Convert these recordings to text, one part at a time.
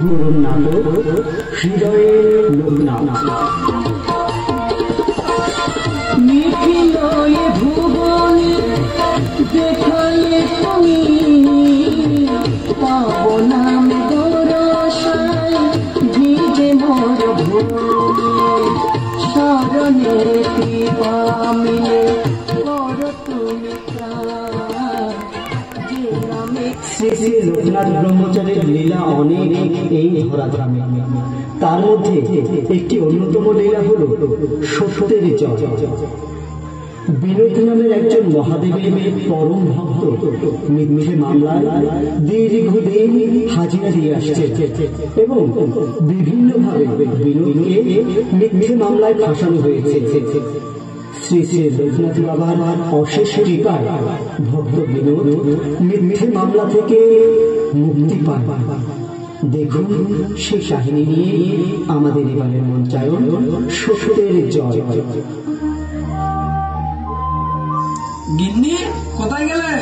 করুণ নাটক হৃদয়ে লোকনাথ। নিখিল এ ভুবনে দেখালে তুমি পাবনামে দরসায় ভিজে মোর ভূমি শরণে কৃপা মিলে কর তুমি শ্রী শ্রী লোকনাথ ব্রহ্মচারীর লীলা অনেক এই ধরাধামে। তার মধ্যে একটি অন্যতম লীলা হল সত্যের জয়। বিনোদ নামের একজন মহাদেবের পরম ভক্ত মিথ্যে মামলায় দীর্ঘদিন হাজিরা দিয়ে আসছে এবং বিভিন্নভাবে বিনোদকে মিথ্যে মামলায় ফাঁসানো হয়েছে। শ্রী শ্রী লোকনাথ বাবার অশেষ কৃপায় ভক্ত বিনোদ মিথ্যে মামলা থেকে মুক্তি পায়। দেখুন সে কাহিনী নিয়ে আমাদের এবারের মঞ্চায়ন সত্যের জয়। গিন্নি, কোথায় গেলে?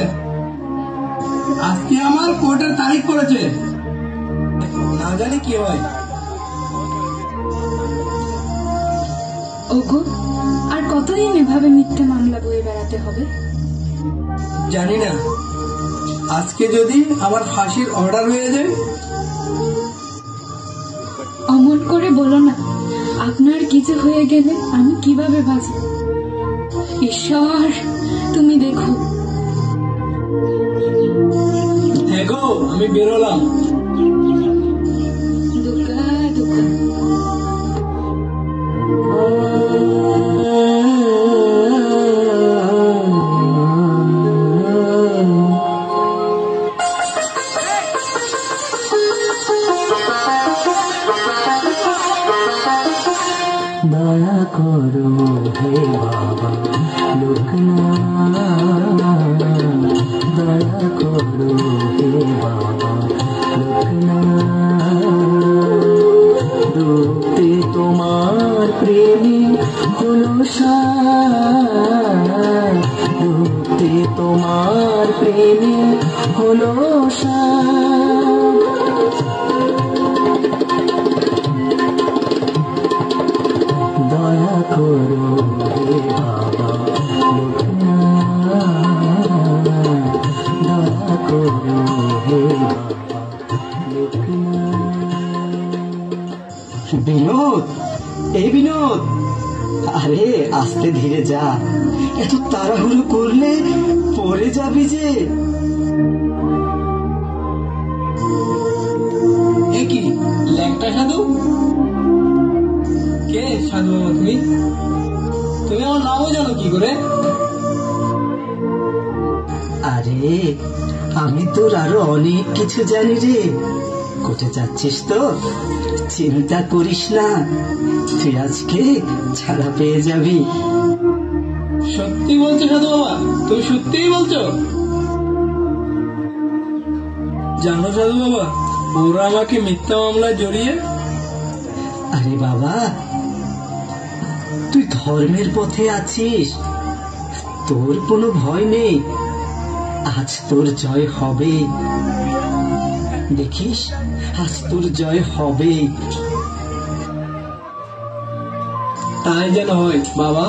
আজকে আমার কোর্টের তারিখ পড়েছে, না জানি কি হয়। ওগো, আর কতদিন এভাবে মিথ্যে মামলা বয়ে বেড়াতে হবে? জানি না, আজকে যদি আমার ফাঁসির অর্ডার হয়ে যায়। অমন করে বলো না, আপনার কিছু হয়ে গেলে আমি কিভাবে বাঁচব? ঈশ্বর, তুমি দেখো। হ্যাঁ গো, আমি বেরোলাম। দুর্গা দুর্গা। দয়া করো হে বাবা লোকনাথ, দয়া করো হে বাবা লোকনাথ। ডুবতে তোমার প্রেমে হলো সার, ডুবতে তোমার প্রেমে হলো সার। দয়া করো হে বাবা লোকনাথ, দয়া করো হে বাবা লোকনাথ। বিনোদ, এই বিনোদ, আরে আস্তে ধীরে যা, এত তাড়াহুড়ো করলে পড়ে যাবি যে। এ কি ল্যাংটা সাধু? কে সাধু বাবা তুমি? তুমি আমার নামও জানো কি করে? আরে আমি তোর আরো অনেক কিছু জানি রে। কোথায় যাচ্ছিস তো? চিন্তা করিস না, তুই আজকে ছাড়া পেয়ে যাবি। সত্যি বলছো সাধু বাবা? তুমি সত্যিই বলছো? জানো সাধু বাবা, ওরা আমাকে মিথ্যা মামলায় জড়িয়ে। আরে বাবা, তুই ধর্মের পথে আছিস, তোর কোনো ভয় নেই। আজ তোর জয় হবে, দেখিস আজ তোর জয় হবে। তাই যেন হয় বাবা।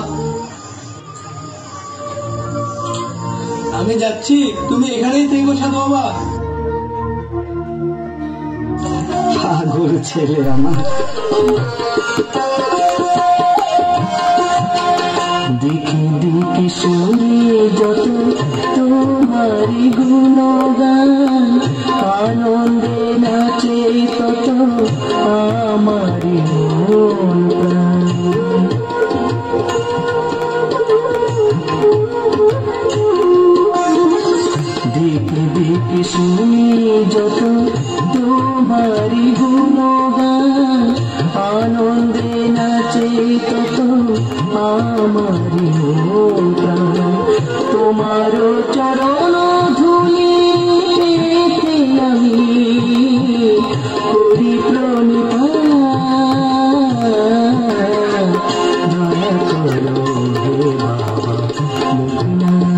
আমি যাচ্ছি, তুমি এখানেই থেকো সাধু বাবা। পাগল ছেলে আমার। দিকে দিকে শুনি যত তোমারি গুণগান, আনন্দে নাচে তত আমারি মন প্রাণ। দিকে দিকে শুনি যত তোমারি গুণগান, আনন্দে নাচে তত আমারি মন প্রাণ। তোমার চরণ ধুলি আমি করি প্রণিপাত। দয়া করো হে বাবা লোকনাথ,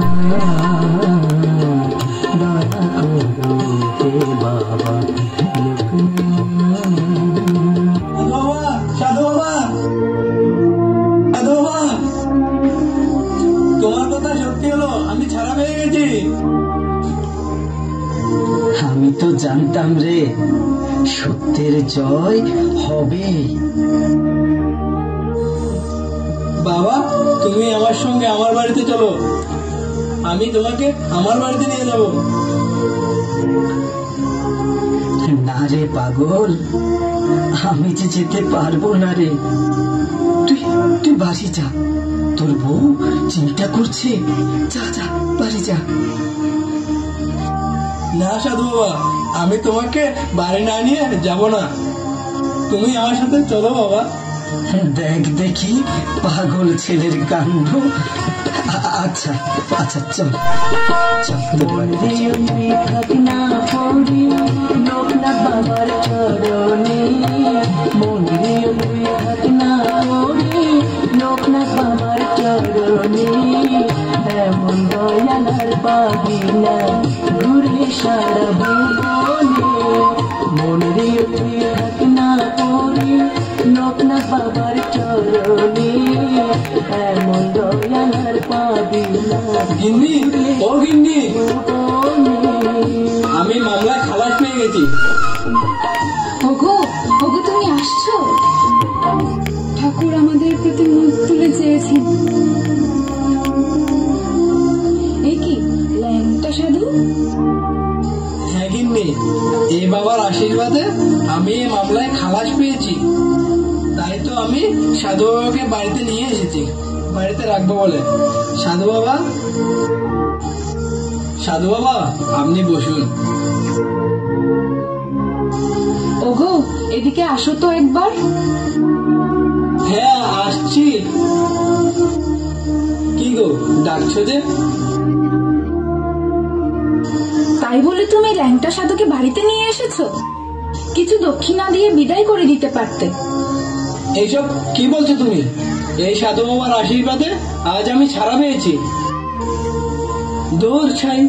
দয়া করো হে বাবা সত্যের জয় হবে। বাবা, তুমি আমার সঙ্গে আমার বাড়িতে চলো, আমি তোমাকে আমার বাড়িতে নিয়ে যাব। না রে পাগল, আমি যে যেতে পারবো না রে। তুই তুই বাড়ি যা, তোর বউ চিন্তা করছে। যা যা, বাড়ি যা। না সাধু বাবা, আমি তোমাকে বাড়ি না নিয়ে যাব না, তুমি আমার সাথে চলো বাবা। দেখ দেখি পাগল ছেলের কাণ্ড। আচ্ছা আচ্ছা, চল চল তোর বাড়িতে বাবার চরণে, মন্দিরে লোকনাথ বাবার চরণে, এমন দয়ালার পাবি না ঘুরে সারা ভুবনে। মন্দিরে থাকনা পড়ি লোকনাথ বাবার চরণে, এমন দয়ালার পাবি না। গিন্নি, ও গিন্নি, আমি মামলায় খালাস পেয়ে গেছি। ওগো ওগো, তুমি আসছো? ঠাকুর আমাদের প্রতি মুখ তুলে চেয়েছেন। এ কি ল্যাংটা সাধু? হ্যাঁ গিন্নি, এই বাবার আশীর্বাদে আমি এই মামলায় খালাস পেয়েছি, তাই তো আমি সাধু বাবাকে বাড়িতে নিয়ে এসেছি, বাড়িতে রাখবো বলে। সাধু বাবা, সাধু বাবা, আপনি বসুন। ওগো, এদিকে আসো তো একবার। হ্যাঁ আসছি। কি গো, ডাকছো যে? তাই বলে তুমি ল্যাংটা সাধুকে বাড়িতে নিয়ে এসেছো? কিছু দক্ষিণা দিয়ে বিদায় করে দিতে পারতে। এইসব কি বলছো তুমি? এই সাধু বাবার আশীর্বাদে আজ আমি ছাড়া পেয়েছি। দূর ছাই।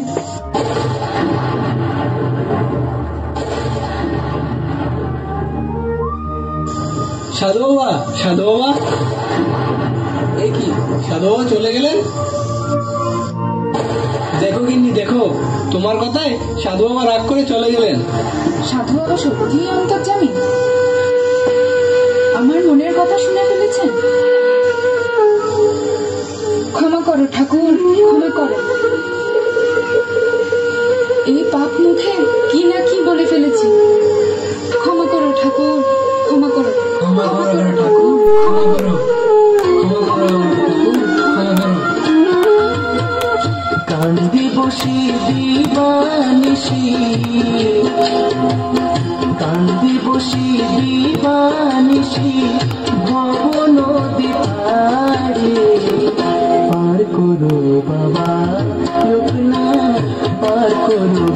সাধু বাবা, সাধু বাবা, এই কি সাধু বাবা চলে গেলেন? দেখো গিন্নি, দেখো, তোমার কথায় সাধু বাবা রাগ করে চলে গেলেন। সাধু বাবা সত্যিই অন্তর্যামী? আমার মনের কথা শুনে ফেলেছেন? ক্ষমা করো ঠাকুর, ক্ষমা করো। এই পাপ মুখে কি না কি বলে ফেলেছি। ক্ষমা করো ঠাকুর, ক্ষমা করো। ক্ষমা করো ঠাকুর, ক্ষমা করো, ক্ষমা করো ঠাকুর, ক্ষমা করো। কান্দি বসি দিবানিসি, কান্দি বসি দিবানিসি, ভব নদী পারে পার করো বাবা লোকনাথ, পার করো